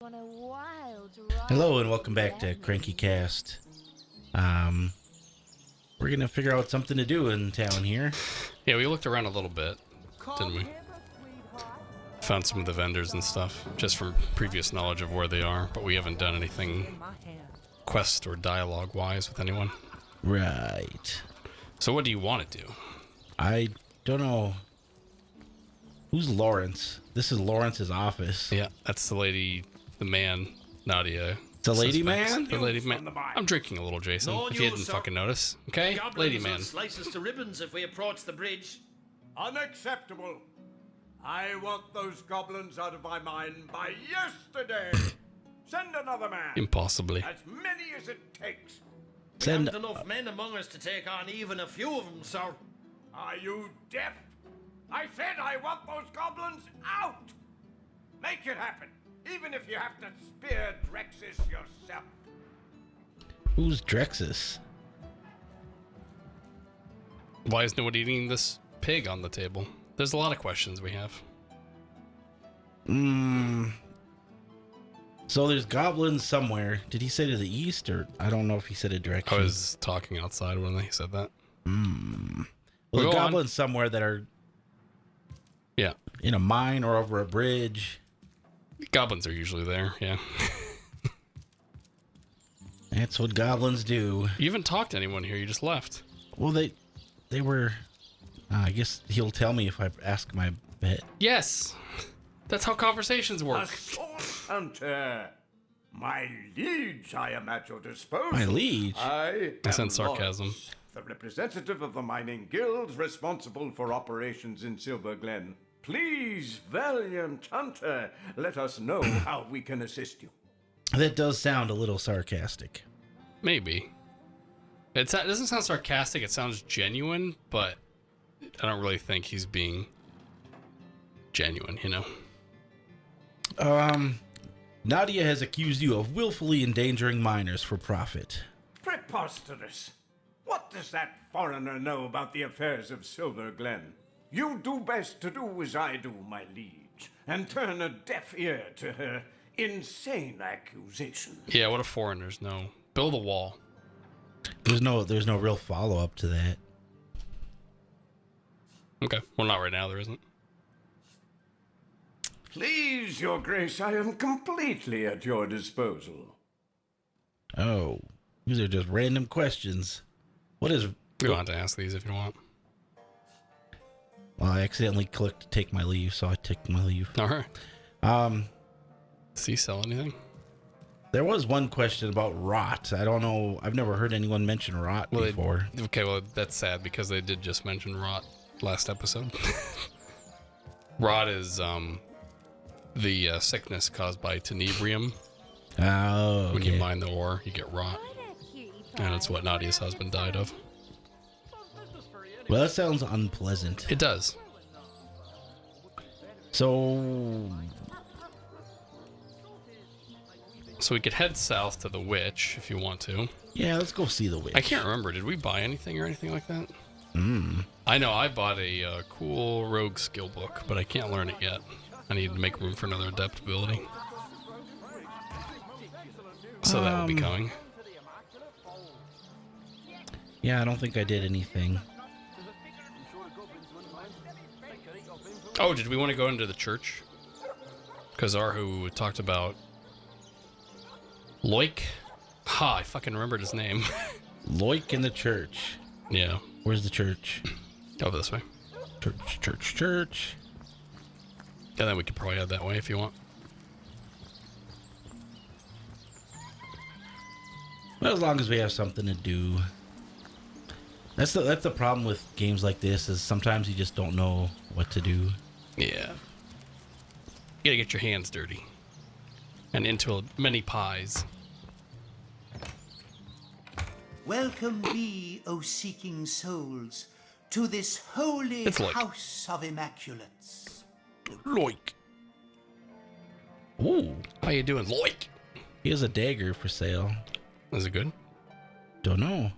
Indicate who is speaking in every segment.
Speaker 1: Hello and welcome back to CrankyCast. We're gonna figure out something to do in town here.
Speaker 2: Yeah, we looked around a little bit, didn't we? Found some of the vendors and stuff, just from previous knowledge of where they are, but we haven't done anything quest or dialogue-wise with anyone.
Speaker 1: Right.
Speaker 2: So what do you want to do?
Speaker 1: I don't know. Who's Lawrence? This is Lawrence's office.
Speaker 2: Yeah, that's the lady, the man, Nadia.
Speaker 1: It's a lady man?
Speaker 2: The lady man. I'm drinking a little, Jason, if you didn't fucking notice. Okay? Lady man.
Speaker 3: Slice us to ribbons if we approach the bridge.
Speaker 4: Unacceptable. I want those goblins out of my mind by yesterday. Send another man.
Speaker 2: Impossibly.
Speaker 4: As many as it takes.
Speaker 3: We haven't enough men among us to take on even a few of them, sir.
Speaker 4: Are you deaf? I said I want those goblins out. Make it happen, even if you have to spear Drexus yourself.
Speaker 1: Who's Drexus?
Speaker 2: Why is nobody eating this pig on the table? There's a lot of questions we have.
Speaker 1: So there's goblins somewhere. Did he say to the east, or I don't know if he said a direction?
Speaker 2: I was talking outside when he said that.
Speaker 1: Well, there's goblins somewhere that are in a mine or over a bridge.
Speaker 2: Goblins are usually there, yeah.
Speaker 1: That's what goblins do.
Speaker 2: You haven't talked to anyone here, you just left.
Speaker 1: Well, they were... I guess he'll tell me if I ask my bet.
Speaker 2: Yes! That's how conversations
Speaker 4: A
Speaker 2: work.
Speaker 4: sword hunter. My liege, I am at your disposal.
Speaker 1: My liege?
Speaker 4: I
Speaker 2: sense
Speaker 4: am
Speaker 2: sarcasm.
Speaker 4: Lawrence, the representative of the mining guild responsible for operations in Silver Glen. Please, valiant hunter, let us know how we can assist you.
Speaker 1: That does sound a little sarcastic.
Speaker 2: Maybe. It doesn't sound sarcastic, it sounds genuine, but I don't really think he's being genuine, you know?
Speaker 1: Nadia has accused you of willfully endangering miners for profit.
Speaker 4: Preposterous. What does that foreigner know about the affairs of Silver Glen? You do best to do as I do, my liege, and turn a deaf ear to her insane accusations.
Speaker 2: Yeah, what do foreigners know? Build a wall.
Speaker 1: There's no real follow-up to that.
Speaker 2: Okay, well not right now, there isn't.
Speaker 4: Please, your grace, I am completely at your disposal.
Speaker 1: Oh, these are just random questions. What is...
Speaker 2: We don't have to ask these if you don't want.
Speaker 1: Well, I accidentally clicked take my leave, so I took my leave.
Speaker 2: Alright. Does he sell anything?
Speaker 1: There was one question about rot. I don't know. I've never heard anyone mention rot before.
Speaker 2: Okay, well, that's sad because they did just mention rot last episode. Rot is the sickness caused by tenebrium.
Speaker 1: Oh, okay.
Speaker 2: When you mine the ore, you get rot. And it's what Nadia's husband died of.
Speaker 1: Well, that sounds unpleasant.
Speaker 2: It does.
Speaker 1: So
Speaker 2: we could head south to the witch if you want to.
Speaker 1: yeah, let's go see the witch.
Speaker 2: I can't remember. Did we buy anything or anything like that? I know I bought a cool rogue skill book, but I can't learn it yet. I need to make room for another adept ability. So that will be coming.
Speaker 1: Yeah, I don't think I did anything.
Speaker 2: Oh, did we want to go into the church? Because Arhu talked about Loik. Ha, I fucking remembered his name.
Speaker 1: Loik in the church.
Speaker 2: Yeah.
Speaker 1: Where's the church?
Speaker 2: Over this way.
Speaker 1: Church.
Speaker 2: And then we could probably head that way if you want.
Speaker 1: Well, as long as we have something to do. That's the problem with games like this, is sometimes you just don't know what to do.
Speaker 2: Yeah. You gotta get your hands dirty. And into many pies.
Speaker 5: Welcome be, O seeking souls, to this holy
Speaker 2: It's Loik.
Speaker 5: house of immaculates.
Speaker 1: Loik. Ooh,
Speaker 2: How you doing, Loik?
Speaker 1: he has a dagger for sale.
Speaker 2: Is it good?
Speaker 1: Don't know.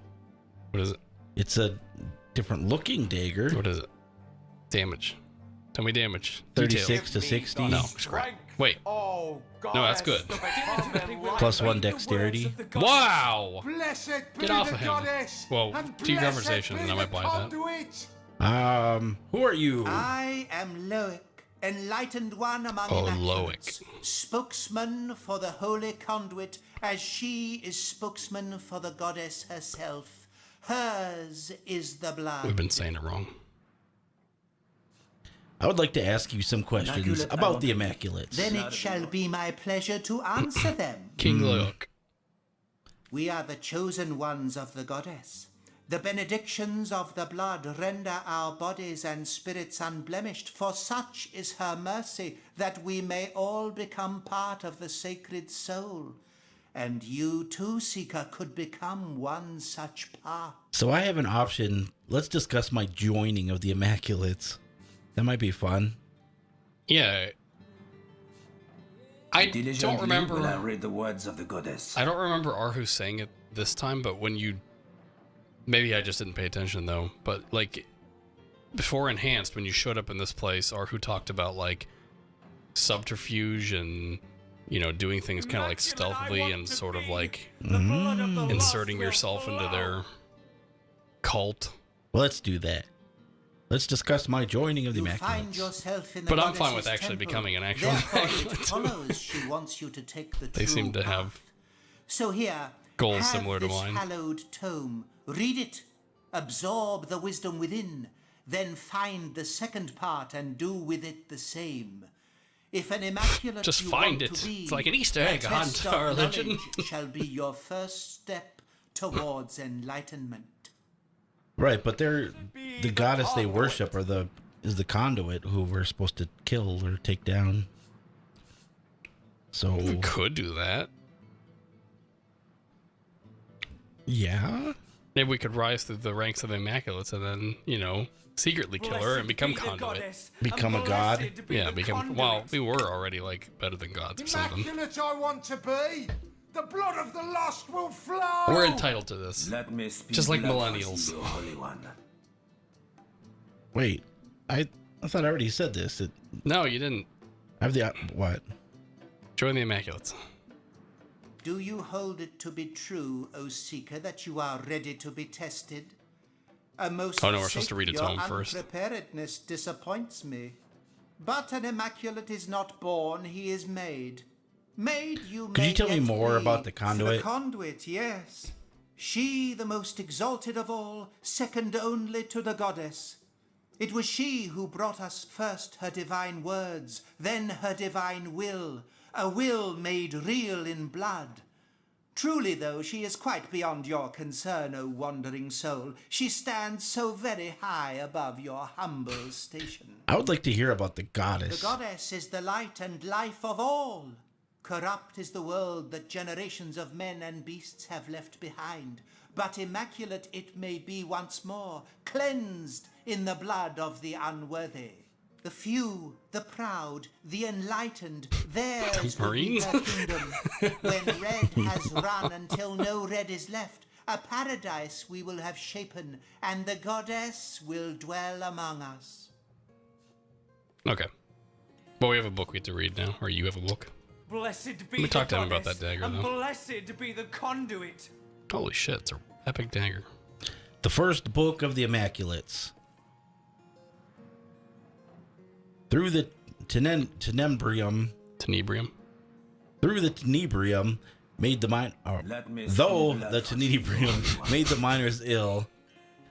Speaker 2: What is it?
Speaker 1: It's a different looking dagger.
Speaker 2: What is it? Damage. Tell me damage.
Speaker 1: 36 to 60.
Speaker 2: No, scrap. Wait.
Speaker 4: Oh,
Speaker 2: No, that's good.
Speaker 1: Plus 1 dexterity.
Speaker 2: Wow!
Speaker 6: Blessed be
Speaker 2: Get off
Speaker 6: the
Speaker 2: of him.
Speaker 6: goddess,
Speaker 2: Well,
Speaker 6: and
Speaker 2: to your
Speaker 6: blessed
Speaker 2: conversation,
Speaker 6: be
Speaker 2: and I might
Speaker 6: the
Speaker 2: buy that.
Speaker 6: conduit.
Speaker 1: Who are you?
Speaker 5: I am Loic, enlightened one among
Speaker 2: Oh,
Speaker 5: immaculates, spokesman for the holy conduit, as she is spokesman for the goddess herself. Hers is the blood.
Speaker 2: We've been saying it wrong.
Speaker 1: I would like to ask you some questions
Speaker 5: Immaculate,
Speaker 1: about the Immaculates.
Speaker 5: Then it shall be my pleasure to answer them.
Speaker 2: King Look.
Speaker 5: We are the chosen ones of the goddess. The benedictions of the blood render our bodies and spirits unblemished, for such is her mercy, that we may all become part of the sacred soul. And you too, Seeker, could become one such part.
Speaker 1: So I have an option. Let's discuss my joining of the Immaculates. That might be fun.
Speaker 2: Yeah. I don't
Speaker 7: Diligently will I
Speaker 2: remember.
Speaker 7: read the words of the goddess.
Speaker 2: I don't remember Arhu saying it this time, but when you. Maybe I just didn't pay attention though. But like. Before Enhanced, when you showed up in this place, Arhu talked about like. Subterfuge and. You know, doing things kind of like stealthily and sort of like. Inserting yourself into their. Cult.
Speaker 1: Well, let's do that. Let's discuss my joining of the
Speaker 5: You find
Speaker 1: Immaculates.
Speaker 5: yourself in the
Speaker 2: But I'm fine
Speaker 5: goddess's
Speaker 2: with actually
Speaker 5: temple.
Speaker 2: becoming an actual
Speaker 5: Therefore, it
Speaker 2: Immaculate, too.
Speaker 5: follows she wants you to take the
Speaker 2: They
Speaker 5: true
Speaker 2: seem to
Speaker 5: path.
Speaker 2: have
Speaker 5: So here,
Speaker 2: goals
Speaker 5: have
Speaker 2: similar to
Speaker 5: this
Speaker 2: mine.
Speaker 5: hallowed tome. Read it, absorb the wisdom within, then find the second part and do with it the same. If an immaculate
Speaker 2: Just
Speaker 5: you
Speaker 2: find
Speaker 5: want
Speaker 2: it.
Speaker 5: to be,
Speaker 2: It's like an Easter
Speaker 5: the
Speaker 2: egg hunt
Speaker 5: test
Speaker 2: to
Speaker 5: of
Speaker 2: our religion.
Speaker 5: knowledge shall be your first step towards enlightenment.
Speaker 1: Right, but they're the goddess they worship is the conduit who we're supposed to kill or take down. So
Speaker 2: We could do that.
Speaker 1: yeah.
Speaker 2: Maybe we could rise through the ranks of the Immaculates and then, you know, secretly kill her and become conduit.
Speaker 1: Become a god.
Speaker 2: Yeah, become. Well, we were already like better than gods or something.
Speaker 6: Immaculate I want to be. The blood of the lost will flow.
Speaker 2: We're entitled to this.
Speaker 7: Let me speak
Speaker 2: Just like
Speaker 7: blood for
Speaker 2: millennials.
Speaker 7: thee, O Holy One.
Speaker 1: Wait, I thought I already said this.
Speaker 2: No, you didn't.
Speaker 1: I have the what?
Speaker 2: Join the Immaculates.
Speaker 5: Do you hold it to be true, O Seeker, that you are ready to be tested? A most
Speaker 2: Oh, no, we're supposed to read a tome
Speaker 5: your
Speaker 2: first.
Speaker 5: Unpreparedness disappoints me. But an immaculate is not born, he is made. Made you
Speaker 1: Could you
Speaker 5: may
Speaker 1: tell me
Speaker 5: yet
Speaker 1: more
Speaker 5: be.
Speaker 1: about the conduit?
Speaker 5: The conduit, yes. She, the most exalted of all, second only to the goddess. It was she who brought us first her divine words, then her divine will, a will made real in blood. Truly, though, she is quite beyond your concern, O wandering soul. She stands so very high above your humble station.
Speaker 1: I would like to hear about the
Speaker 5: The
Speaker 1: goddess.
Speaker 5: goddess is the light and life of all. Corrupt is the world that generations of men and beasts have left behind. But immaculate it may be once more, cleansed in the blood of the unworthy. The few, the proud, the enlightened, theirs will be
Speaker 2: Marines?
Speaker 5: her kingdom. When red has run until no red is left, a paradise we will have shapen, and the goddess will dwell among us.
Speaker 2: Okay. But we have a book we have to read now, or you have a book.
Speaker 8: Blessed be
Speaker 2: me
Speaker 8: the
Speaker 2: talk to him about
Speaker 8: goddess,
Speaker 2: that dagger,
Speaker 8: and
Speaker 2: though.
Speaker 8: blessed be the conduit.
Speaker 2: Holy shit, it's an epic dagger.
Speaker 1: The first book of the Immaculates. Through the Tenebrium,
Speaker 2: Tenebrium.
Speaker 1: through the Tenebrium made the mind.
Speaker 7: Let me
Speaker 1: Though
Speaker 7: speak blood
Speaker 1: the
Speaker 7: for thee, O Holy
Speaker 1: Tenebrium
Speaker 7: One.
Speaker 1: made the miners ill,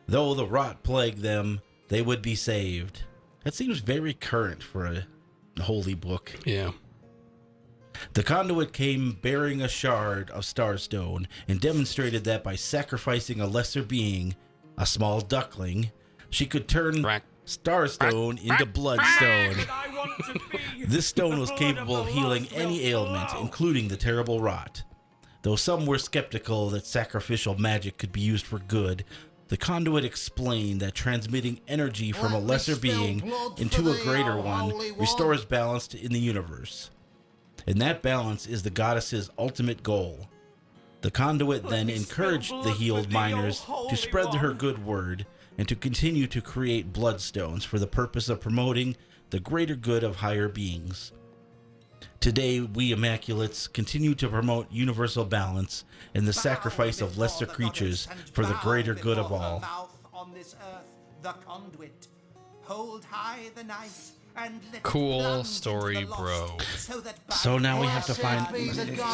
Speaker 1: though the rot plagued them, they would be saved. That seems very current for a holy book.
Speaker 2: Yeah.
Speaker 1: The conduit came bearing a shard of starstone and demonstrated that by sacrificing a lesser being, a small duckling, she could turn
Speaker 2: Rack.
Speaker 1: starstone into bloodstone.
Speaker 8: I want to be
Speaker 1: This stone
Speaker 8: the
Speaker 1: was
Speaker 8: blood
Speaker 1: capable of
Speaker 8: the
Speaker 1: healing
Speaker 8: lost will
Speaker 1: any ailment,
Speaker 8: flow.
Speaker 1: including the terrible rot. Though some were skeptical that sacrificial magic could be used for good, the conduit explained that transmitting energy from a
Speaker 6: Let me
Speaker 1: lesser
Speaker 6: spill
Speaker 1: being
Speaker 6: blood
Speaker 1: into
Speaker 6: for
Speaker 1: a
Speaker 6: thee,
Speaker 1: greater
Speaker 6: O
Speaker 1: one
Speaker 6: Holy One.
Speaker 1: restores balance in the universe. And that balance is the goddess's ultimate goal. The conduit then
Speaker 8: me spill
Speaker 1: encouraged the
Speaker 8: blood for
Speaker 1: healed
Speaker 8: thee, O
Speaker 1: miners
Speaker 8: Holy
Speaker 1: to spread her
Speaker 8: One.
Speaker 1: good word and to continue to create bloodstones for the purpose of promoting the greater good of higher beings. Today, we Immaculates continue to promote universal balance and the sacrifice of lesser creatures for the greater good of all.
Speaker 5: On this earth, the conduit. Hold high the knife and let it
Speaker 2: Cool
Speaker 5: plunge
Speaker 2: story,
Speaker 5: into the
Speaker 2: bro.
Speaker 5: lost, so that by
Speaker 1: So now we have to find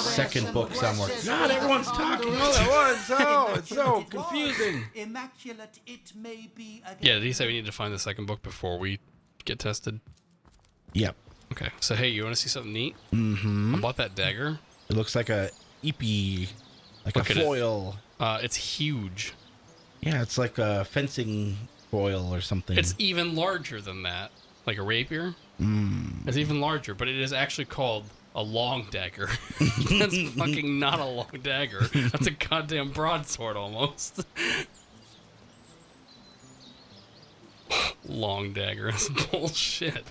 Speaker 1: second book somewhere. God, everyone's talking all at once. Oh, it's so confusing.
Speaker 5: Immaculate it may be again.
Speaker 2: Yeah, did he say we need to find the second book before we get tested?
Speaker 1: Yep.
Speaker 2: Okay, so hey, you want to see something neat?
Speaker 1: Mm-hmm.
Speaker 2: I bought that dagger.
Speaker 1: It looks like a eepee, like
Speaker 2: Look
Speaker 1: a
Speaker 2: at it.
Speaker 1: foil.
Speaker 2: It's huge.
Speaker 1: Yeah, it's like a fencing foil or something.
Speaker 2: It's even larger than that. Like a rapier. It's even larger, but it is actually called a long dagger. That's fucking not a long dagger. That's a goddamn broadsword almost. Long dagger is bullshit.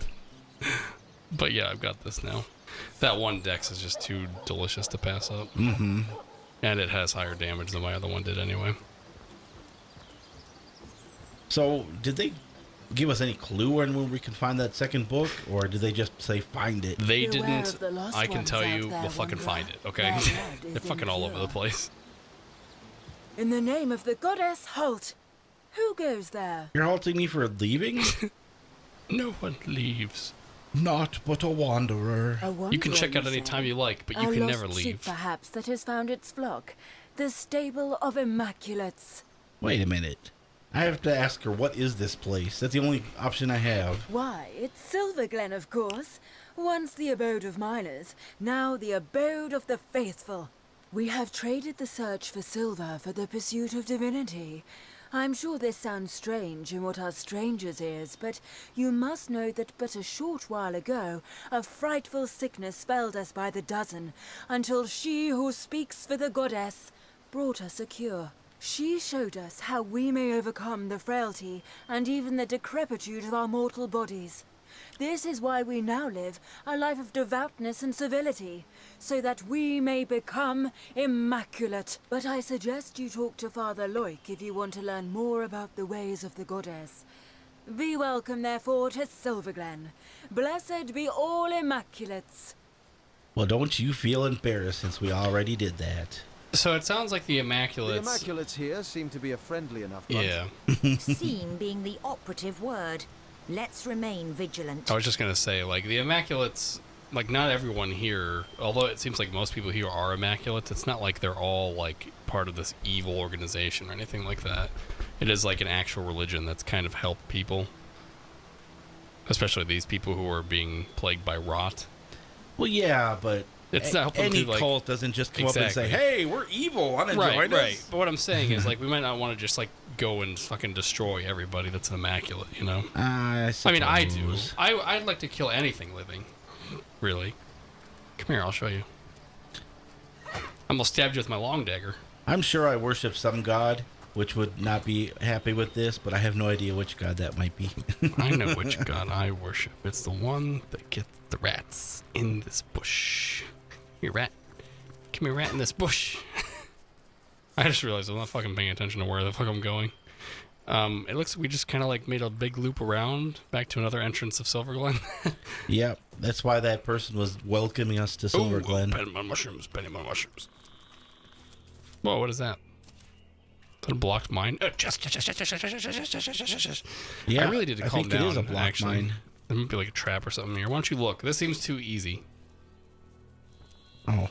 Speaker 2: But yeah, I've got this now. That one dex is just too delicious to pass up.
Speaker 1: Mm-hmm.
Speaker 2: And it has higher damage than my other one did anyway.
Speaker 1: So, did they give us any clue on when we can find that second book, or did they just say find it?
Speaker 2: They
Speaker 9: Beware
Speaker 2: didn't.
Speaker 9: of the lost
Speaker 2: I can
Speaker 9: ones
Speaker 2: tell
Speaker 9: out
Speaker 2: you,
Speaker 9: there,
Speaker 2: we'll fucking
Speaker 9: wanderer.
Speaker 2: find it, okay?
Speaker 9: Their blood
Speaker 2: They're
Speaker 9: is
Speaker 2: fucking all over the
Speaker 9: impure.
Speaker 2: place.
Speaker 9: In the name of the goddess, halt! Who goes there?
Speaker 1: You're halting me for leaving?
Speaker 2: No one leaves.
Speaker 1: Not but a wanderer.
Speaker 9: A
Speaker 2: You can
Speaker 9: wanderer,
Speaker 2: check out
Speaker 9: say?
Speaker 2: any time you like, but you
Speaker 9: A
Speaker 2: can
Speaker 9: lost
Speaker 2: never
Speaker 9: sheep,
Speaker 2: leave.
Speaker 9: perhaps, that has found its flock. The stable of Immaculates.
Speaker 1: Wait a minute. I have to ask her, what is this place? That's the only option I have.
Speaker 9: Why, it's Silverglen, of course. Once the abode of miners, now the abode of the faithful. We have traded the search for silver for the pursuit of divinity. I'm sure this sounds strange in what are strangers' ears, but you must know that but a short while ago, a frightful sickness felled us by the dozen, until she who speaks for the goddess brought us a cure. She showed us how we may overcome the frailty and even the decrepitude of our mortal bodies. This is why we now live a life of devoutness and civility, so that we may become immaculate. But I suggest you talk to Father Loic if you want to learn more about the ways of the goddess. Be welcome, therefore, to Silverglen. Blessed be all Immaculates.
Speaker 1: Well, don't you feel embarrassed since we already did that?
Speaker 2: So it sounds like the
Speaker 10: The
Speaker 2: Immaculates.
Speaker 10: Immaculates here seem to be a friendly enough bunch.
Speaker 2: Yeah.
Speaker 11: Seem being the operative word. Let's remain vigilant.
Speaker 2: I was just gonna say, like, the Immaculates, like, not everyone here, although it seems like most people here are Immaculates, it's not like they're all, like, part of this evil organization or anything like that. It is, like, an actual religion that's kind of helped people. Especially these people who are being plagued by rot.
Speaker 1: Well, yeah, but
Speaker 2: It's not helping
Speaker 1: any
Speaker 2: to, like,
Speaker 1: cult doesn't just come up and say,
Speaker 2: exactly.
Speaker 1: hey, we're evil, wanna join us?
Speaker 2: But what I'm saying is, like, we might not want to just, like, go and fucking destroy everybody that's an Immaculate, you know?
Speaker 1: I
Speaker 2: mean, I do.
Speaker 1: suppose.
Speaker 2: I'd like to kill anything living. Really. Come here, I'll show you. I'm gonna stab you with my long dagger.
Speaker 1: I'm sure I worship some god, which would not be happy with this, but I have no idea which god that might be.
Speaker 2: I know which god I worship. It's the one that gets the rats in this bush. Here, rat. Come here, rat in this bush. I just realized I'm not fucking paying attention to where the fuck I'm going. It looks like we just kind of like made a big loop around back to another entrance of Silverglen.
Speaker 1: Yep, that's why that person was welcoming us to Silverglen.
Speaker 2: Penny my mushrooms, penny my mushrooms. Whoa, what is that? Is that a blocked mine? Chest.
Speaker 1: Yeah,
Speaker 2: I really need to
Speaker 1: I
Speaker 2: calm
Speaker 1: think
Speaker 2: down.
Speaker 1: it is a block
Speaker 2: actually.
Speaker 1: mine.
Speaker 2: There might be like a trap or something here. Why don't you look? This seems too easy.
Speaker 1: Oh.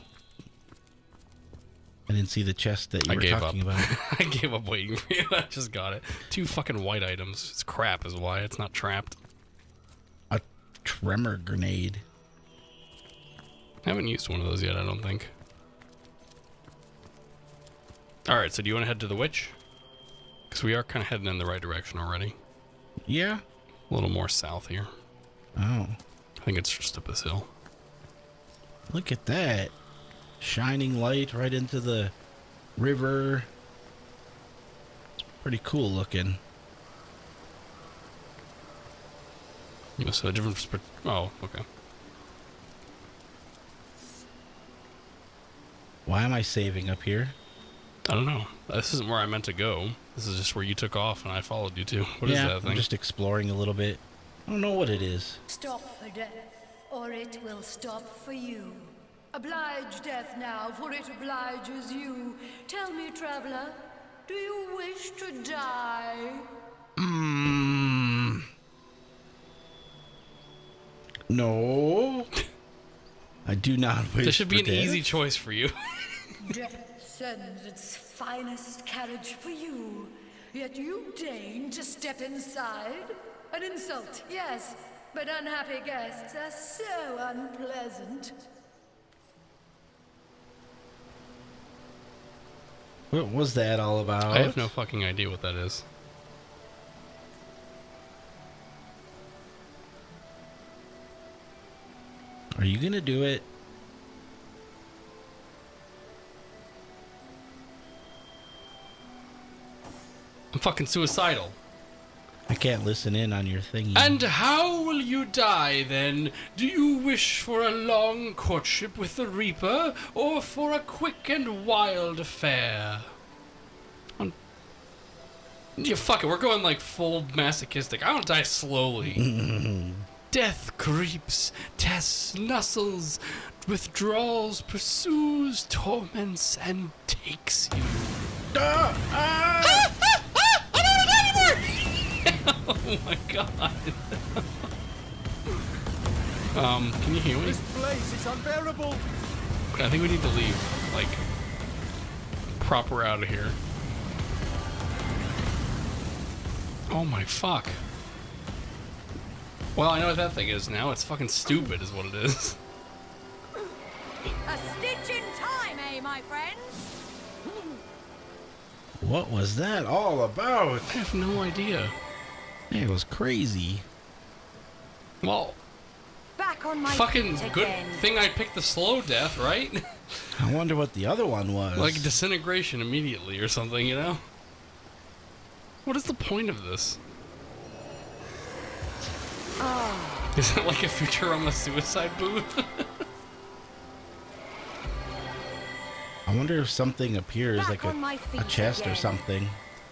Speaker 1: I didn't see the chest that you
Speaker 2: I
Speaker 1: were
Speaker 2: gave
Speaker 1: talking
Speaker 2: up.
Speaker 1: about.
Speaker 2: I gave up waiting for you. I just got it. 2 fucking white items. It's crap is why it's not trapped.
Speaker 1: A tremor grenade.
Speaker 2: I haven't used one of those yet, I don't think. Alright, so do you want to head to the witch? Because we are kind of heading in the right direction already.
Speaker 1: Yeah?
Speaker 2: A little more south here.
Speaker 1: Oh.
Speaker 2: I think it's just up this hill.
Speaker 1: Look at that. Shining light right into the river. It's pretty cool looking.
Speaker 2: So a different... Oh, okay.
Speaker 1: Why am I saving up here?
Speaker 2: I don't know. This isn't where I meant to go. This is just where you took off and I followed you to. What is
Speaker 1: yeah,
Speaker 2: that thing?
Speaker 1: I'm just exploring a little bit. I don't know what it is.
Speaker 12: Stop for death, or it will stop for you. Oblige death now, for it obliges you. Tell me, traveler, do you wish to die?
Speaker 1: No. I do not wish.
Speaker 2: This should be
Speaker 1: for
Speaker 2: an
Speaker 1: death.
Speaker 2: easy choice for you.
Speaker 12: Death sends its finest carriage for you, yet you deign to step inside? An insult, yes, but unhappy guests are so unpleasant.
Speaker 1: What was that all about?
Speaker 2: I have no fucking idea what that is.
Speaker 1: Are you gonna do it?
Speaker 2: I'm fucking suicidal.
Speaker 1: I can't listen in on your thingy.
Speaker 2: And how will you die then? Do you wish for a long courtship with the Reaper, or for a quick and wild affair? Yeah, fuck it, we're going like full masochistic. I want to die slowly. Death creeps, tests, nuzzles, withdraws, pursues, torments, and takes you. Oh my god. Can you hear me?
Speaker 10: This place is unbearable.
Speaker 2: Okay, I think we need to leave, like, proper out of here. Oh my fuck. Well, I know what that thing is now. It's fucking stupid is what it is.
Speaker 11: A stitch in time, eh, my friends?
Speaker 1: What was that all about?
Speaker 2: I have no idea.
Speaker 1: It was crazy.
Speaker 2: Well,
Speaker 11: Back on my
Speaker 2: fucking
Speaker 11: feet
Speaker 2: good
Speaker 11: again.
Speaker 2: thing I picked the slow death, right?
Speaker 1: I wonder what the other one was.
Speaker 2: Like disintegration immediately or something, you know? What is the point of this?
Speaker 11: Oh.
Speaker 2: Is it like a Futurama suicide booth?
Speaker 1: I wonder if something appears,
Speaker 11: Back
Speaker 1: like
Speaker 11: on my
Speaker 1: a
Speaker 11: feet
Speaker 1: chest
Speaker 11: again.
Speaker 1: or something.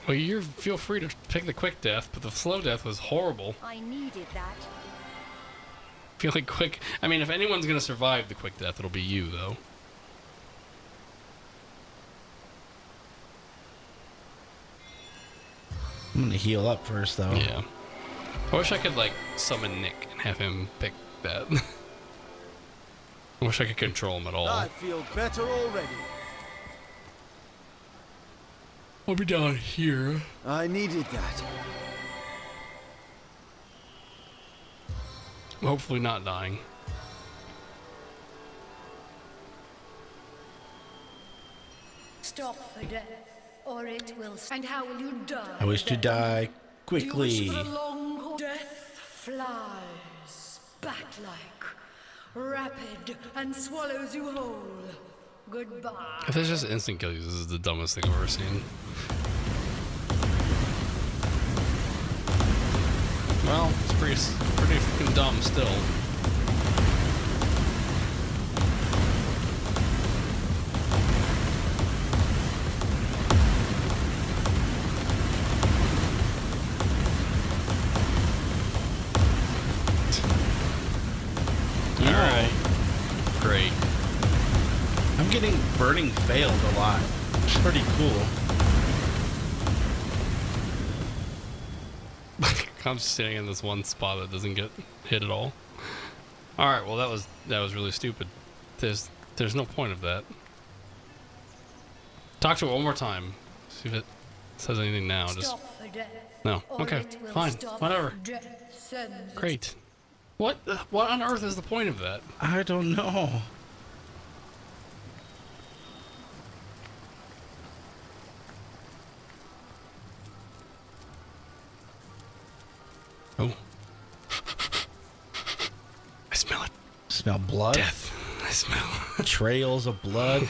Speaker 2: Well, you feel free to pick the quick death, but the slow death was horrible.
Speaker 11: I needed that.
Speaker 2: I feel like quick... I mean, if anyone's gonna survive the quick death, it'll be you, though.
Speaker 1: I'm gonna heal up first, though.
Speaker 2: Yeah. I wish I could, like, summon Nick and have him pick that. I wish I could control him at all.
Speaker 10: I feel better already.
Speaker 2: I'll be down here.
Speaker 10: I needed that.
Speaker 2: Hopefully not dying.
Speaker 12: Stop for death, or it will. And how will you die?
Speaker 1: I wish to
Speaker 12: then?
Speaker 1: die
Speaker 12: Do you
Speaker 1: quickly.
Speaker 12: wish for a long course? Death flies, bat-like, rapid, and swallows you whole. Goodbye.
Speaker 2: If it's just instant kill, this is the dumbest thing I've ever seen. Well, it's pretty fucking dumb still. Alright. Great.
Speaker 1: I'm getting burning failed a lot. It's pretty cool.
Speaker 2: I'm just sitting in this one spot that doesn't get hit at all. Alright, well that was really stupid. There's no point of that. Talk to it one more time. See if it says anything now. Just
Speaker 12: Stop for death,
Speaker 2: no.
Speaker 12: or
Speaker 2: Okay,
Speaker 12: it will
Speaker 2: fine.
Speaker 12: stop.
Speaker 2: Whatever.
Speaker 12: Death sends
Speaker 2: Great. What on earth is the point of that?
Speaker 1: I don't know.
Speaker 2: Oh. I smell it.
Speaker 1: Smell blood?
Speaker 2: Death. I smell.
Speaker 1: Trails of blood.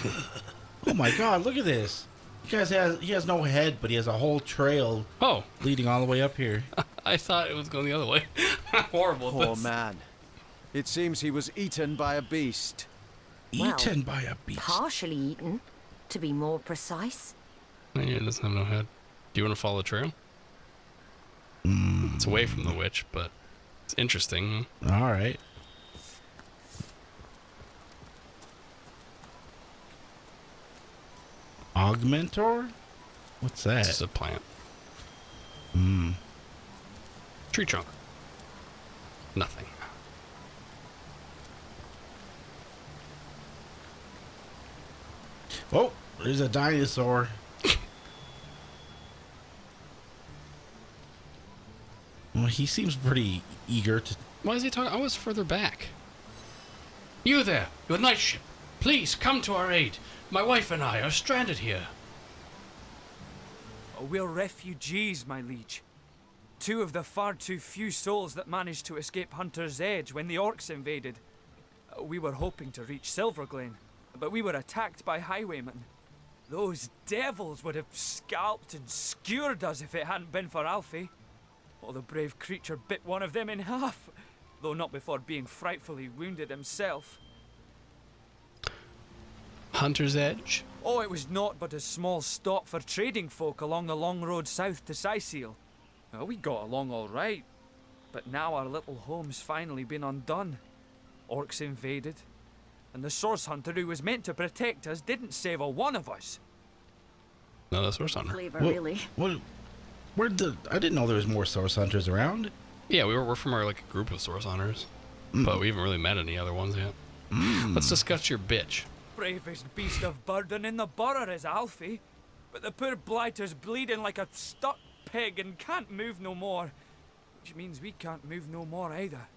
Speaker 1: Oh my god, look at this. He has no head, but he has a whole trail leading all the way up here.
Speaker 2: I thought it was going the other way. Horrible.
Speaker 10: Poor man. It seems he was eaten by a beast.
Speaker 1: Eaten by a beast?
Speaker 11: Partially eaten, to be more precise.
Speaker 2: Yeah, it doesn't have no head. Do you want to follow the trail? It's away from the witch, but It's interesting.
Speaker 1: All right. Augmentor? What's that?
Speaker 2: It's a plant. Tree trunk. Nothing.
Speaker 1: Oh, there's a dinosaur. Well, he seems pretty eager to...
Speaker 2: Why is he talking? I was further back.
Speaker 13: You there, your night ship. Please come to our aid. My wife and I are stranded here.
Speaker 8: Oh, we're refugees, my liege. Two of the far too few souls that managed to escape Hunter's Edge when the orcs invaded. We were hoping to reach Silverglen, but we were attacked by highwaymen. Those devils would have scalped and skewered us if it hadn't been for Alfie. Oh, the brave creature bit one of them in half, though not before being frightfully wounded himself.
Speaker 2: Hunter's Edge?
Speaker 8: Oh, it was naught but a small stop for trading folk along the long road south to Sicil. Well, we got along all right, but now our little home's finally been undone. Orcs invaded, and the source hunter who was meant to protect us didn't save a one of us.
Speaker 2: No, the source hunter.
Speaker 11: Flavor, really.
Speaker 1: I didn't know there was more source hunters around.
Speaker 2: Yeah, we're from our like group of source hunters, but we haven't really met any other ones yet. Let's discuss your bitch.
Speaker 8: Bravest beast of burden in the borough is Alfie, but the poor blighter's bleeding like a stuck pig and can't move no more, which means we can't move no more either.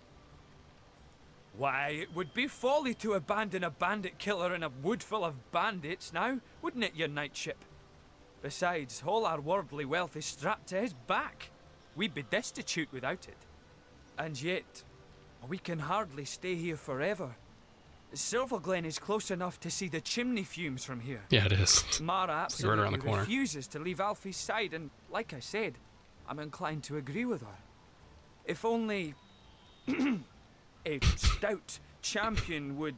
Speaker 8: Why, it would be folly to abandon a bandit killer in a wood full of bandits now, wouldn't it, your night ship? Besides, all our worldly wealth is strapped to his back. We'd be destitute without it. And yet, we can hardly stay here forever. Silverglen is close enough to see the chimney fumes from here.
Speaker 2: Yeah, it is.
Speaker 8: Mara
Speaker 2: It's like right around
Speaker 8: absolutely
Speaker 2: the corner.
Speaker 8: refuses to leave Alfie's side, and like I said, I'm inclined to agree with her. If only a stout champion would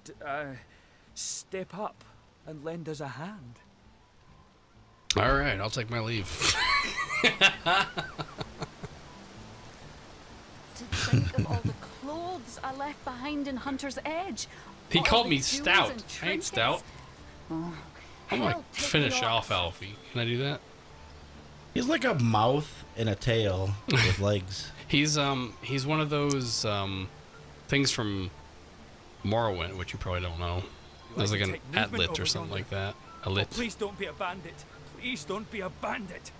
Speaker 8: step up and lend us a hand.
Speaker 2: All right, I'll take my leave.
Speaker 11: To think of all the clothes I left behind in Hunter's Edge.
Speaker 2: He
Speaker 11: All
Speaker 2: called
Speaker 11: the
Speaker 2: me
Speaker 11: jewels
Speaker 2: stout.
Speaker 11: and
Speaker 2: I ain't
Speaker 11: trinkets.
Speaker 2: stout.
Speaker 11: Oh,
Speaker 2: I'm
Speaker 11: hell,
Speaker 2: like
Speaker 11: take
Speaker 2: finish
Speaker 11: it
Speaker 2: off Alfie. Can I do that?
Speaker 1: He's like a mouth and a tail with legs.
Speaker 2: He's one of those things from Morrowind, which you probably don't know. There's like an
Speaker 8: Take movement
Speaker 2: atlet or
Speaker 8: over
Speaker 2: something
Speaker 8: yonder.
Speaker 2: like that.
Speaker 8: Oh,
Speaker 2: Alit.
Speaker 8: please don't be a bandit. Please don't be a bandit.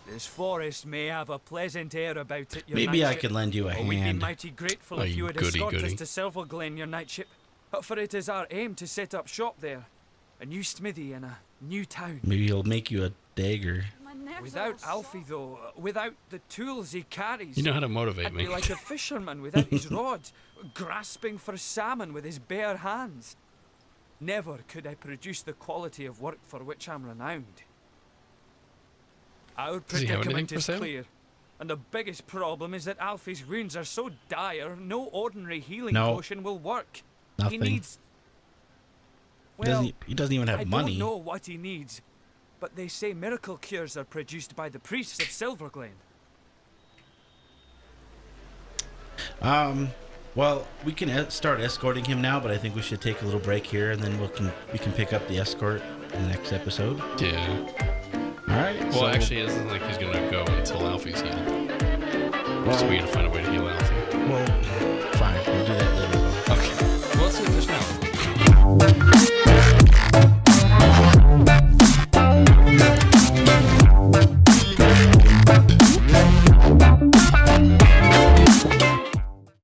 Speaker 8: This forest may have a pleasant air about it, your
Speaker 1: Maybe I
Speaker 8: knightship.
Speaker 1: could lend you a
Speaker 8: We'd be
Speaker 1: hand.
Speaker 8: mighty grateful
Speaker 2: Oh,
Speaker 8: if
Speaker 2: you
Speaker 8: you would
Speaker 2: goody
Speaker 8: escort us
Speaker 2: goody.
Speaker 8: to Silverglen, your knightship. For it is our aim to set up shop there. A new smithy in a new town.
Speaker 1: Maybe he'll make you a dagger.
Speaker 11: My nerves are
Speaker 8: Without
Speaker 11: all
Speaker 8: Alfie, though, without the tools he carries,
Speaker 2: You know how to motivate
Speaker 8: I'd
Speaker 2: me.
Speaker 8: be like a fisherman without his rod, grasping for salmon with his bare hands. Never could I produce the quality of work for which I'm renowned. Our
Speaker 2: Does he have anything
Speaker 8: predicament
Speaker 2: for
Speaker 8: is
Speaker 2: sale?
Speaker 8: clear, and the biggest problem is that Alfie's wounds are so dire, no ordinary healing
Speaker 1: No.
Speaker 8: potion will work.
Speaker 1: Nothing.
Speaker 8: He needs...
Speaker 1: He doesn't even have
Speaker 8: I
Speaker 1: money.
Speaker 8: don't know what he needs, but they say miracle cures are produced by the priests of Silverglen.
Speaker 1: Well, we can start escorting him now, but I think we should take a little break here, and then we can pick up the escort in the next episode.
Speaker 2: Yeah.
Speaker 1: All right.
Speaker 2: Well,
Speaker 1: so,
Speaker 2: actually, it isn't like he's gonna go until Alfie's healed. So we gotta find a way to heal Alfie.
Speaker 1: Well, fine. We'll do that later.
Speaker 2: Okay. Well, let's do this now.